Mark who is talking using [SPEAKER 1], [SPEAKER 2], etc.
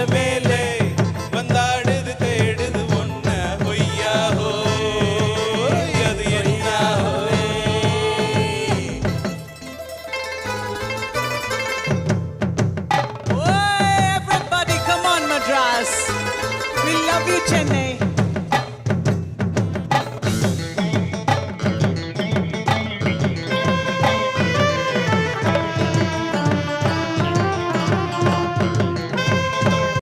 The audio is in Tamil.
[SPEAKER 1] அந்த வேலை வந்தாடுது தேடுது ஒன்ன பொய்யாஹோ அது என்னாஹோ.
[SPEAKER 2] Everybody, come on, Madras. We love you, Chennai.